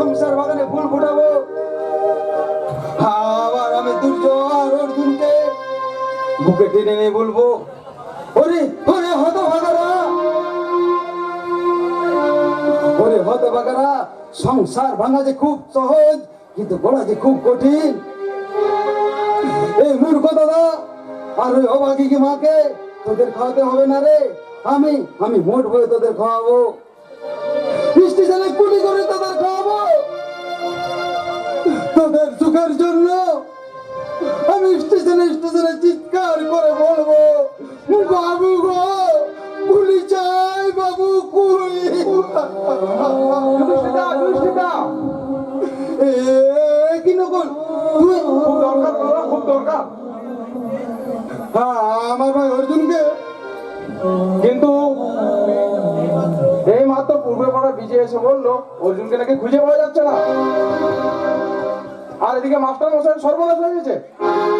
সংসার বাগানে ফুল ফুটাবো, আবার আমি দুর্জয় অর্জুনকে বুকে টেনে নিয়ে বলবো, ওরে ওরে হতভাগারা, ওরে হতভাগারা, সংসার ভাঙা যে খুব সহজ, কিন্তু গড়া যে খুব কঠিন। এই মূর্খ দাদা আর ওই অভাগী মাকে তোদের খাওয়াতে হবে না রে, আমি আমি মোট বয়ে তোদের খাওয়াবো, স্টেশনে কুলি করে তোদের খাওয়াবো, তোদের সুখের জন্য আমি স্টেশনে স্টেশনে চিৎকার করে বলবো, বাবু গো কুলি চাই, বাবু কুলি। কি নকল তুই? খুব দরকার, খুব দরকার আমার ভাই অর্জুনকে, কিন্তু এই মাত্র পূর্বে পাড়া বিজয় এসে বললো অর্জুনকে নাকি খুঁজে পাওয়া যাচ্ছে না। আর এদিকে মাস্টার মশাই সর্বনাশ হয়ে গেছে।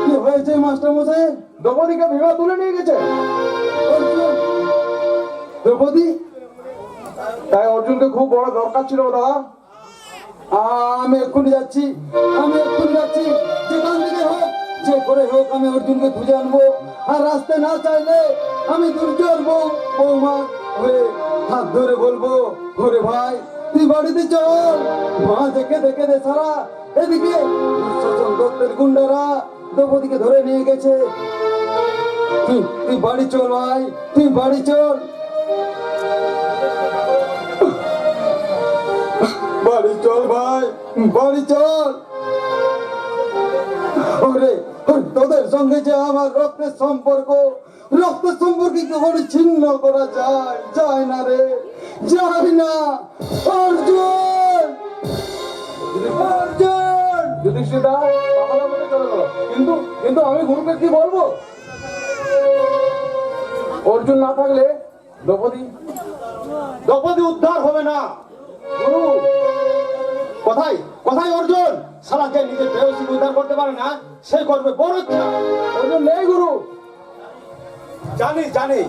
কি হয়েছে মাস্টার মশাই? দ্রৌপদীকে বিবাহ তুলে নিয়ে গেছে দ্রৌপদী। তাই অর্জুনকে খুব বড় দরকার ছিল দাদা। আমি এক্ষুনি যাচ্ছি, আমি এক্ষুনি যাচ্ছি, যেখান থেকে হোক যে করে হোক আমি অর্জুনকে খুঁজে আনবো। আর রাস্তায় না চাইলে আমি দুর্জয় বৌমা হয়ে হাত ধরে বলবো, ওরে ভাই তুই বাড়িতে চল, মা দেখে দেখে দে সারা। এদিকে দুঃশাসন দত্তের গুন্ডারা দ্রৌপদীকে ধরে নিয়ে গেছে। তুই বাড়ি চল ভাই, তুই বাড়ি চল, বাড়ি চল ভাই, বাড়ি চল। ওরে তোদের সঙ্গে যে আমার রক্তের সম্পর্ক, রক্তের সম্পর্কে কখনো ছিন্ন করা যায়? যায় না রে, যায় না। অর্জুন, অর্জুন, যুধিষ্ঠিরা পাগলের মতো চলে গেল। কিন্তু কিন্তু আমি গুরুকে কি বলবো? অর্জুন না থাকলে দ্রৌপদী উদ্ধার হবে না। গুরু কোথায় কোথায় অর্জুন? শালাকে নিজের বেহসী উদ্ধার করতে পারে না, সে করবে বড় ইচ্ছা। অর্জুন নেই গুরু। জানি জানি,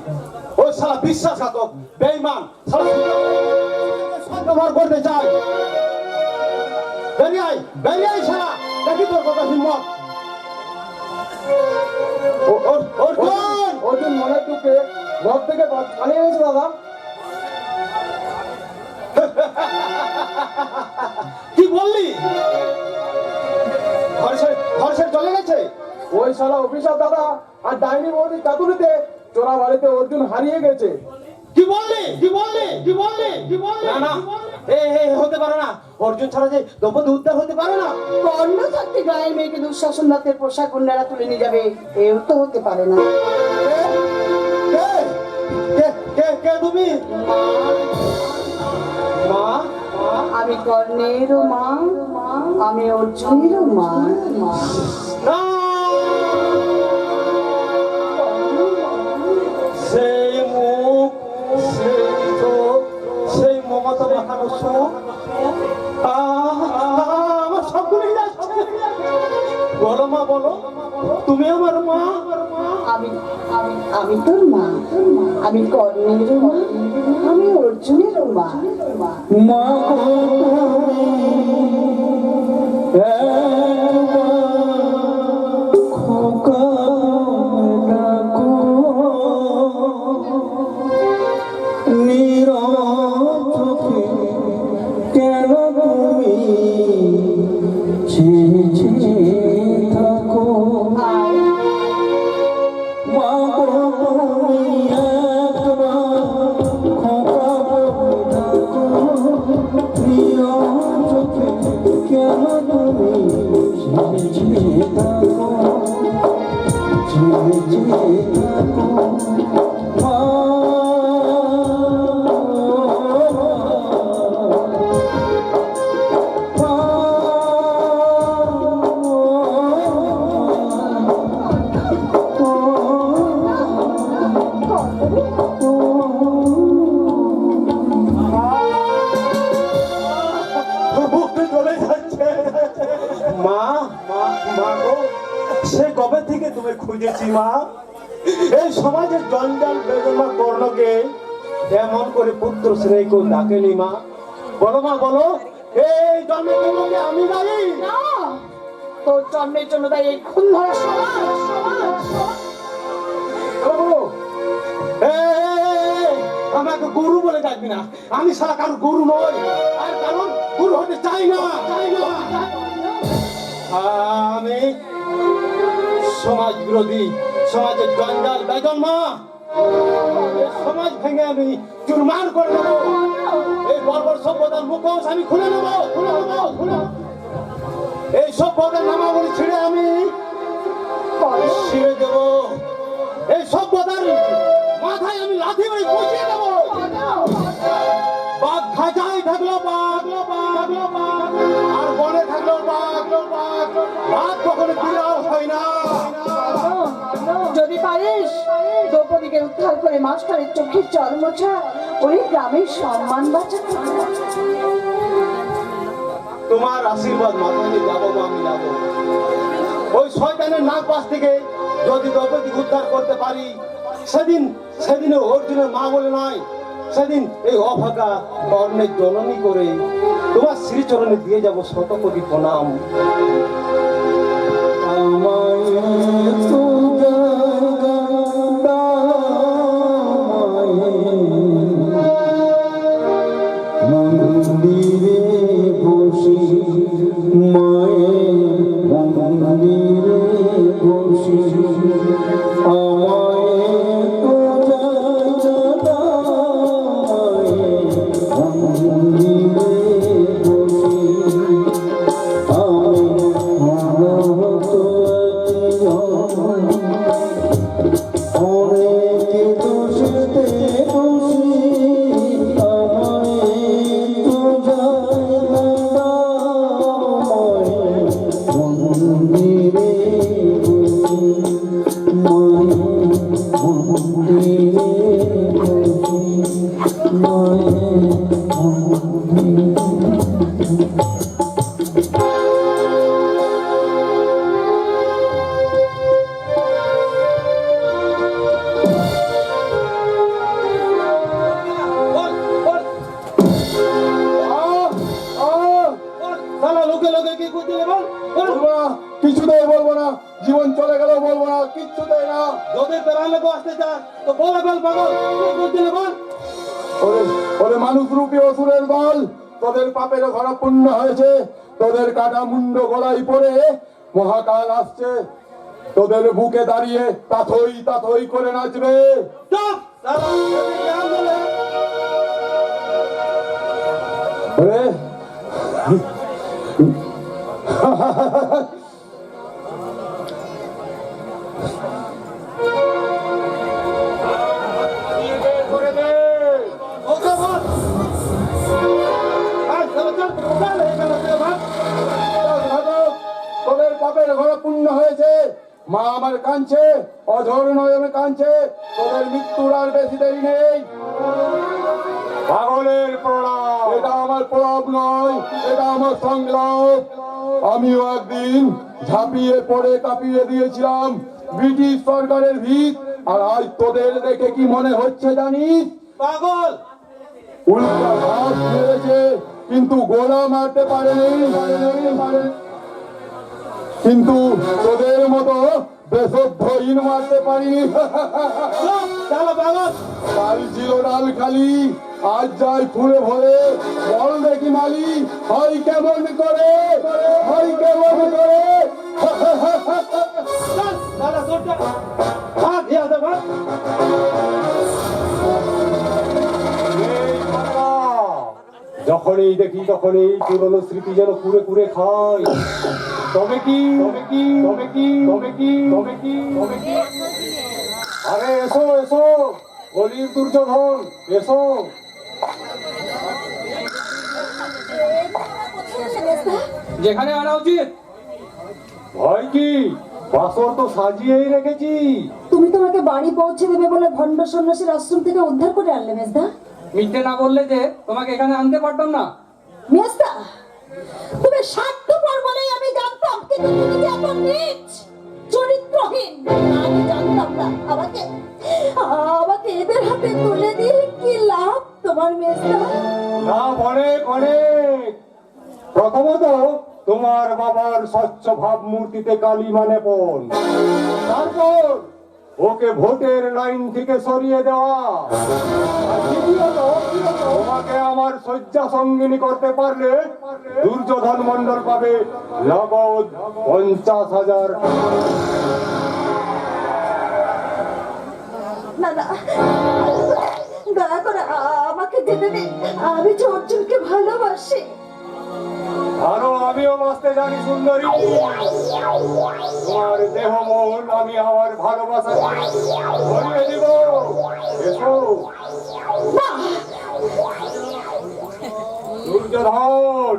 ওই শালা বিশ্বাসঘাতক বেঈমান, শালা সত্যবার করতে চায়। বেরিয়ে আয়, বেরিয়ে আয় শালা, দেখি তোর কথা হিম্মত। অর্জুন, অর্জুন মনের দুঃখে ঘর থেকে পালিয়ে গেছে দাদা। কি বললি? ঘর ছেড়ে চলে গেছে? ওই শালা অফিসার দাদা আর ডাইনি বৌদি চাতুরিতে চোরা বাড়িতে অর্জুন হারিয়ে গেছে। কি বললি? কি বললি? কি বললি? কি বললি? না না, হতে পারে না। অর্জুন ছাড়া যে দ্রৌপদী উদ্ধার হতে পারে না। অন্য থাকতে গায়ের মেয়েকে দুঃশাসন রাতের পোশাক গুন্ডারা তুলে নিয়ে যাবে, এও তো হতে পারে না। কে তুমি? মা, আমি কর্ণেরও মা, আমি অর্জুনেরও মা। সেই মুখ, সেই চোখ, সেই মমতা দেখানো সুখ আমার সবগুলো যাচ্ছে। বলো মা, বলো তুমি আমার মা। আমি আমি আমি তোর মা, আমি কর্ণেরও মা, আমি অর্জুনেরও মা। মা সে কবে থেকে তুমি খুঁজেছি মা। এই সমাজের জঞ্জাল বেদনা কর্ণকে এমন করে পুত্র স্নেহ কেউ ডাকেনি মা। বলো মা, বলো এই জন্মের জন্য কি আমি দায়ী? না, তোর জন্মের জন্য তাই এই খুন ধরা সমাজ। বাবু, এই, আমাকে গুরু বলে ডাকবি না। আমি সারা কারোর গুরু নই, আর কারণ গুরু হতে চাই না। আমি সমাজ বিরোধী, সমাজের জঞ্জাল বেজন্মা সমাজ ভেঙে আমি চুরমার করে নেবো। এই বর্বর সভ্যতার মুখোশ আমি খুলে নেবো। এই সভ্যতার নামাবলী ছিঁড়ে আমি ছিঁড়ে দেবো। এই সভ্যতার মাথায় আমি লাথি মেরে বসিয়ে দেবো। বাঘ খাঁচায় থাকলো বাঘ, আর বনে থাকলো বাঘ। বাঘ কখনো বিড়াল হয় না। যদি পারিস দ্রৌপদীকে উদ্ধার করে মাস্টারের চোখের জল মোছা, ওই গ্রামের সম্মান বাঁচাতে। তোমার আশীর্বাদ মাথায় নিয়ে যাবো মা, আমি যাবো। ওই শয়তানের নাক পাশ থেকে যদি দ্রৌপদী উদ্ধার করতে পারি, সেদিন অর্জুনের মা বলে নয়, সেদিন এই অভাগা কর্ণের জননী করে তোমার শ্রীচরণে দিয়ে যাব শত কোটি প্রণাম। মন্দিরে বসি মায়ের মন্দিরে বসি আমায় তো জানা মন্দিরে বসি আমি অনেক দোষতে বসি কিছুতেই বলবো না, জীবন চলে গেলেও বলবো না, কিচ্ছুতেই না। যদি তোরা লোক আসতে চাস তো বলে ফেল পাগল, কি করছিলি বল। ওরে মানুষ রূপী অসুরের দল, তোদের পাপের ঘরা পূর্ণ হয়েছে। তোদের কাটা মুন্ড গলায় পড়ে মহাকাল আসছে, তোদের বুকে দাঁড়িয়ে তাথই তাথই করে নাচবে। চুপ! শালা, যদি জ্ঞান বলে। ওরে করে দে। ওকে বল। আর চল, এখানে থেকে ভাগ। তোদের পাপের ঘর পূর্ণ হয়েছে। মা আমার কাঁদছে, অঝর নয়নে কাঁদছে। তোদের মৃত্যুর আর বেশি দেরি নেই। পাগলের প্রণাম। এটা আমার প্রলাপ নয়, এটা আমার সংগ্রাম। আমিও একদিন ঝাঁপিয়ে পড়ে কাঁপিয়ে দিয়েছিলাম ব্রিটিশ সরকারের ভিত। আর আজ তোদের দেখে কি মনে হচ্ছে জানিস? পাগল। উল্টা ঘাস মেরেছে, কিন্তু গোলা মারতে পারেনি। কিন্তু তোদের মতো দেশদ্রোহীন মারতে পারিনি। চলো পাগল। কাল ছিল ডাল খালি, আজ যাই ফুলে ভরে। বল দেখি মালি, হয় কেমন করে, হয় কেমন করে। চল, দাদা তোরটা। ভাগ, ইয়া দে ভাগ। যখনই দেখি তখনই পুরনো স্মৃতি যেন কুড়ে কুড়ে খায়। তবে কি আরে এসো এসো, গলির দুর্যোধন এসো। যেখানে আনা উচিত। ভয় কি, বাসর তো সাজিয়েই রেখেছি। তুমি তোমাকে বাড়ি পৌঁছে দেবে বলে ভণ্ড সন্ন্যাসীর আশ্রম থেকে উদ্ধার করে আনলে মেজদা। মিথ্যে না বললে যে তোমাকে এখানে আনতে পারতাম না। মেজদা, তুমি স্বার্থপর বলেই আমি জানতাম, কিন্তু তুমি যে এত নীচ চরিত্রহীন আমি জানতাম না। আমাকে এদের হাতে তুলে দিয়ে কি লাভ তোমার মেজদা? লাভ অনেক অনেক। তোমার বাবার স্বচ্ছ ভাবমূর্তিতে কালিমা লেপন, তারপর ওকে ভোটের লাইন থেকে সরিয়ে দেওয়া, আর দ্বিতীয়ত, তোমাকে আমার শয্যা সঙ্গিনী করতে পারলে দুর্যোধন মন্ডল পাবে নগদ 50,000। না না, দয়া করে আমাকে যেতে দিন। আমি যে অর্জুনকে ভালোবাসি। আরো আমিও বাঁচতে জানি সুন্দরী, তোমার দেহ মন আমি আমার ভালোবাসা ভরিয়ে দিব। এসো না, দুর্যোধন,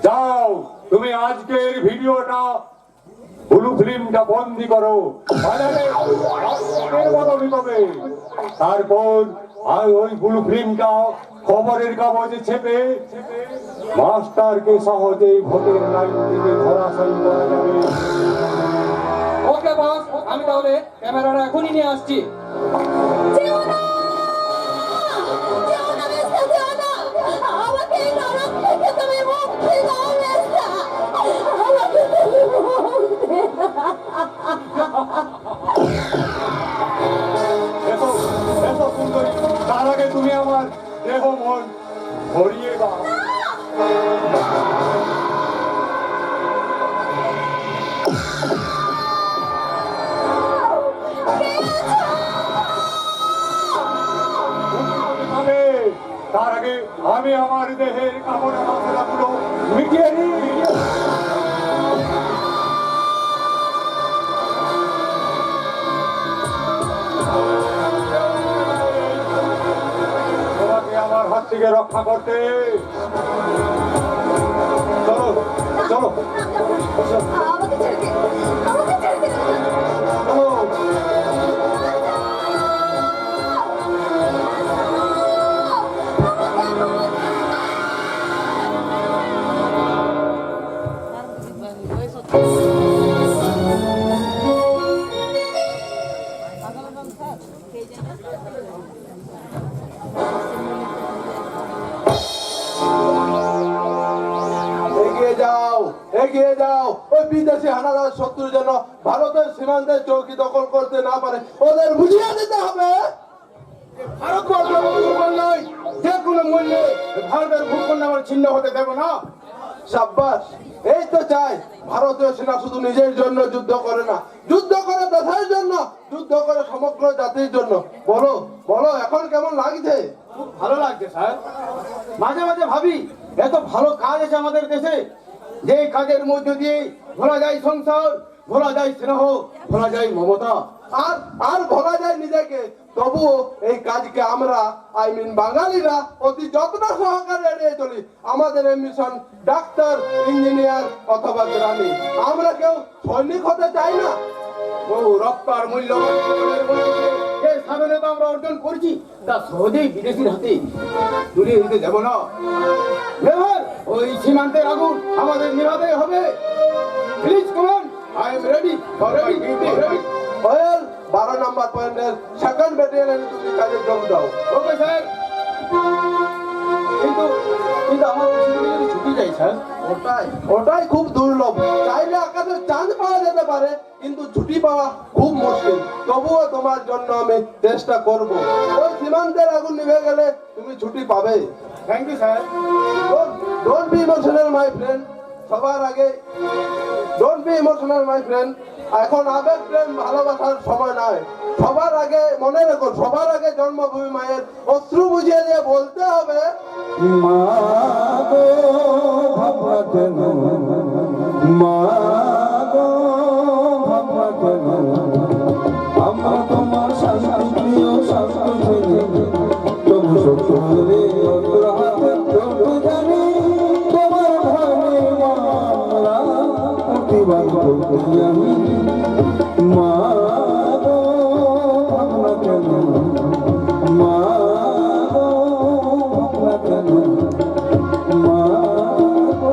যাও তুমি আজকের ভিডিওটা ব্লু ফিল্মটা বন্দি করো, বাজারে রাস্তার মতো বিকবে। তারপর আর ওই ব্লু ফিল্মটা খবরের কাগজে ছেপে মাস্টারকে সহজেই ভোটের লাইন থেকে ধরাশায়ী করা যাবে। ওকে বস, আমি তাহলে ক্যামেরাটা এখনই নিয়ে আসছি। যেও না, যেও না মেসা, যেও না। আমাকে এই নরক থেকে তুমি মুক্তি দাও মেসা, আমাকে তুমি মুক্তি দাও। এসো এসো সুন্দরী, তার আগে তুমি আমার দেহ মন ভরিয়ে দাও। তার আগে আমি আমার দেহের কামনা বাসনাগুলো মিটিয়ে নিই। তোমাকে আমার হাত থেকে রক্ষা করতে চলো চলো আমাকে ছেড়ে দিন, আমাকে ছেড়ে দিন। চলো। এগিয়ে যাও, এগিয়ে যাও। ওই বিদেশি হানাদার শত্রুর জন্য ভারতের সীমান্তের চৌকি দখল করতে না পারে ওদের বুঝিয়ে দিতে হবে। ভারতবর্ষ মুসলমান নয়, যে কোনো মূল্যে ভারতের ভূখণ্ড আমরা ছিন্ন হতে দেব না। সাব্বাস, এই তো চাই। ভারতীয় সেনা শুধু নিজের জন্য যুদ্ধ করে না, যুদ্ধ করে দেশের জন্য, যুদ্ধ করে সমগ্র জাতির জন্য। বলো বলো, এখন কেমন লাগছে? খুব ভালো লাগছে স্যার। মাঝে মাঝে ভাবি এত ভালো কাজ আছে আমাদের দেশে, যে কাজের মধ্য দিয়ে ভোলা যায় সংসার, ভোলা যায় স্নেহ, ভোলা যায় মমতা। আর আর ভোলা যায় নিজেকে। তবুও এই কাজকে আমরা বাঙালিরা অতি যত্ন সহকারে এড়িয়ে চলি। আমাদের এই মিশন ডাক্তার, ইঞ্জিনিয়ার অথবা গ্রামী। আমরা কেউ সৈনিক হতে চাই না। বহু রক্ত আর মূল্যবান জীবনের মধ্যে যে স্বাধীনতা আমরা অর্জন করেছি, তা সহজেই বিদেশির হাতে তুলে দিতে দেব না। নেভার, ওই সীমান্তের আগুন আমাদের নিভাতে হবে। প্লিজ কমান, I am ready for my duty. Well, 12 নম্বর পয়েন্টের সেকেন্ড ব্যাটালিয়নে তুমি কাজে যোগ দাও। Okay sir. কিন্তু কিন্তু আমার দেশে যদি ছুটি যাই স্যার। ওটাই খুব দুর্লভ। চাইলে আকাশে চাঁদ পাওয়া যেতে পারে, কিন্তু ছুটি পাওয়া খুব মুশকিল। তবুও তোমার জন্য আমি চেষ্টা করব। ওই সীমান্তের আগুন নিভে গেলে তুমি ছুটি পাবে। Thank you sir. Don't be emotional my friend. সবার আগে don't be emotional my friend. এখন আবেগ, প্রেম, ভালোবাসার সময় নয়। সবার আগে মনে রেখো, সবার আগে জন্মভূমি মায়ের অশ্রু বুঝিয়ে দিয়ে বলতে হবে, মা গো ভাবনা কেন, মা গো ভাবনা কেন, আমরা তোমার শান্তিপ্রিয় শাস্ত্র ছেলে, তবু সকলে অন্তর হাতে তবু জানি তোমার ভাবে আমরা প্রতিবাদ করতে আমি। মা গো ভাবনা কেন, মা গো ভাবনা কেন, মা গো।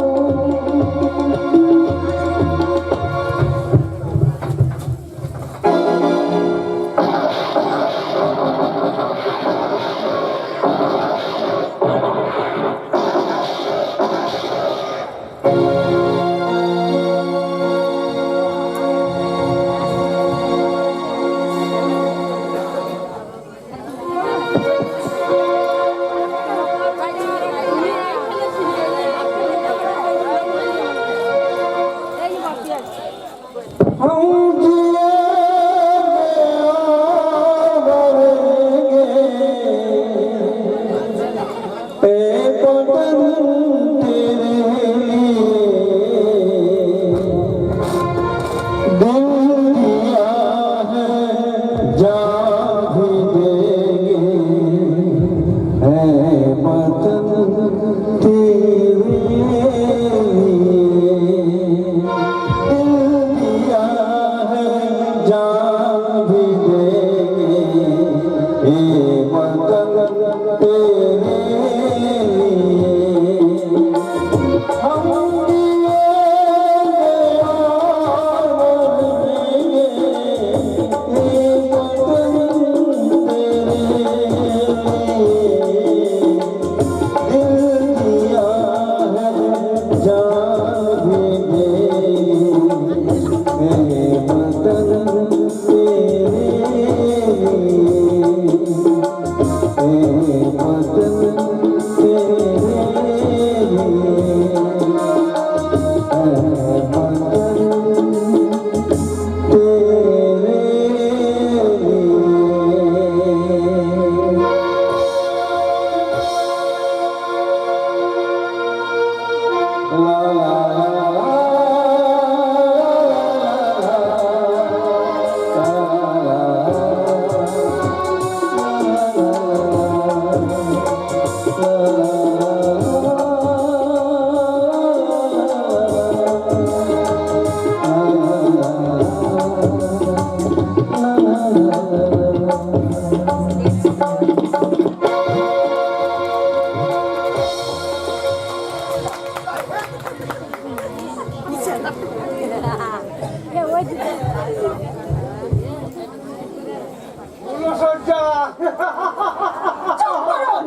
চুপ করুন।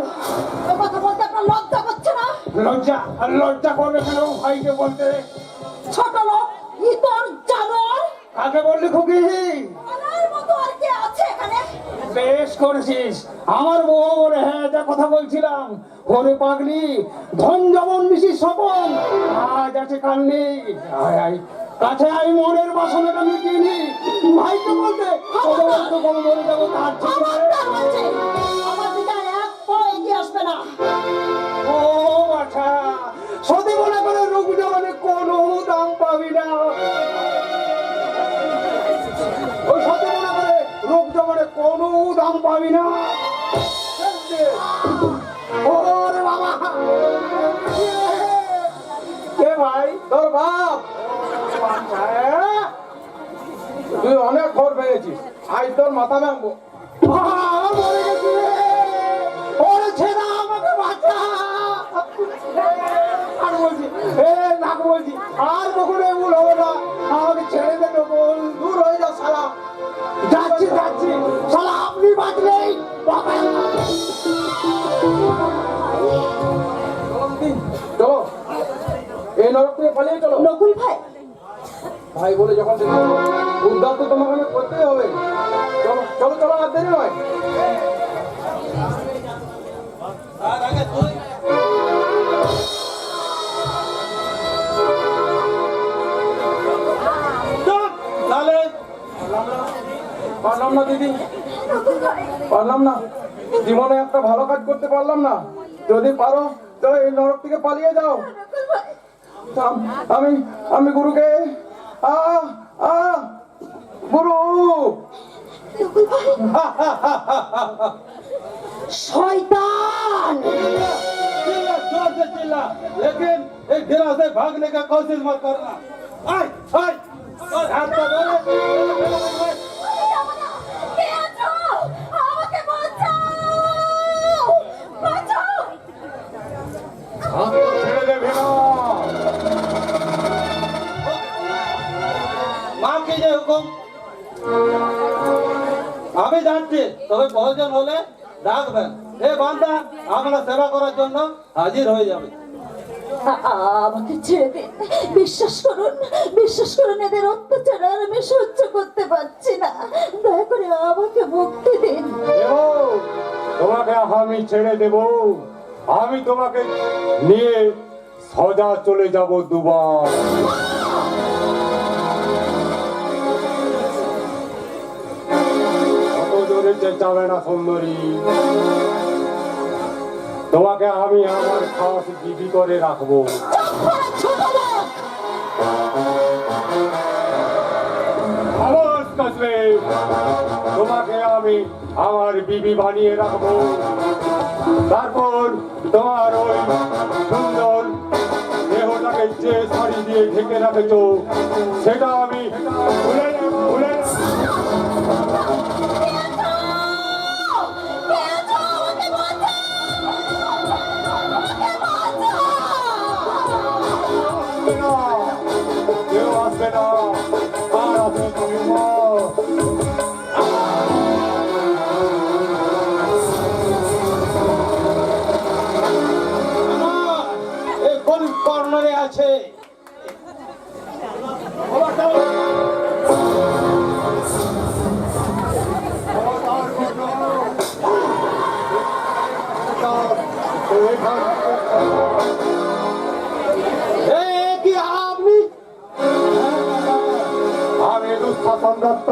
এ কথা বলতে আপনার লজ্জা করছে না? লজ্জা লজ্জা করবে কেন ভাইকে বলতে? ছোট লোক, ইতর জানোয়ার, কাকে বললি খুকি? আমার মতো আর কে আছে এখানে? বেশ করেছিস, আমার বউ বলে হ্যাঁ যা কথা বলছিলাম। ওরে পাগলি, ধন যেমন মিশিস স্বপন, আজ আছে কাল নেই। আয় আয় কাছে আই, মনের বাসনাটা মিটিয়ে নি। ভাইকে বলতে তো কোনো মরে যাবো তার ঠিক নয়। খবরদার বলছি, আমার দিকে আর এক পা এগিয়ে আসবে না। ও আচ্ছা, সত্যি মনে করে রূপ জমানে কোনো দাম পাবি না। ওই সত্যি মনে করে রূপ জমানে কোনো দাম পাবি না। ওরে বাবা, কে ভাই? তোর বাপ। হ্যাঁ? তুই অনেক ঘর ভেঙেছিস, আজ তোর মাথা ভাঙবো। আমার মরে গেছে রে। ওরে ছেড়া, আমাকে বাঁচা। আর বলছি নাক বলছি, আর কখনো এমন হবে না। আমাকে ছেড়ে দে বল, দূর হয়ে যা শালা। যাচ্ছি যাচ্ছি। শালা আপনি বাঁচলেই বাবা। চলো, এই নরক থেকে পালিয়ে চলো। নকুল ভাই, ভাই বলে যখন দেখো, উদ্ধার তো তোমাকে আমি করতেই হবে। চলো চলো চলো, আর দেরি নয়। তাহলে পারলাম না দিদি, নকুল ভাই, পারলাম না। জীবনে একটা ভালো কাজ করতে পারলাম না। যদি পারো তো এই নরক থেকে পালিয়ে যাও। নকুল ভাই, আমি আমি গুরুকে আ আ গুরু। নকুল ভাই, शैतान! चिल्ला, जोर से चिल्ला, लेकिन एक गिरा से भागने का कोशिश मत करना। आय, आय, और हाथ का बोले। কে আছো? আমাকে বাঁচাও! বাঁচাও! ছেড়ে দেবে না। माफ कीजिए हुकुम। আমি যাচ্ছি, তবে প্রয়োজন হলে ডাকবেন। এ বান্দা আপনার সেবা করার জন্য হাজির হয়ে যাবে। আমাকে ছেড়ে দিন। বিশ্বাস করুন এদের অত্যাচার আর আমি সহ্য করতে পারছি না। দয়া করে আমাকে মুক্তি দিন। দেবো, তোমাকে আমি ছেড়ে দেব। আমি তোমাকে নিয়ে সজা চলে যাব দুবার। অত জোরে চেঁচাবে না সুন্দরী। তোমাকে আমি আমার খাস বিবি করে রাখবো। ছোট লোক! আওয়াজ কাটলে তোমাকে আমি আমার বিবি বানিয়ে রাখবো। তারপর তোমার ওই সুন্দর দেহটাকে যে শাড়ি দিয়ে ঢেকে রাখেছো সেটা আমি খুলে খুলে কে আছো? আমাকে বাঁচাও! আমাকে বাঁচাও! কেউ আসবে না। আর আসবে তুমি মা। আমার এই কোন কর্নারে আছে। এ কি আপনি? আমি দুঃশাসন দত্ত।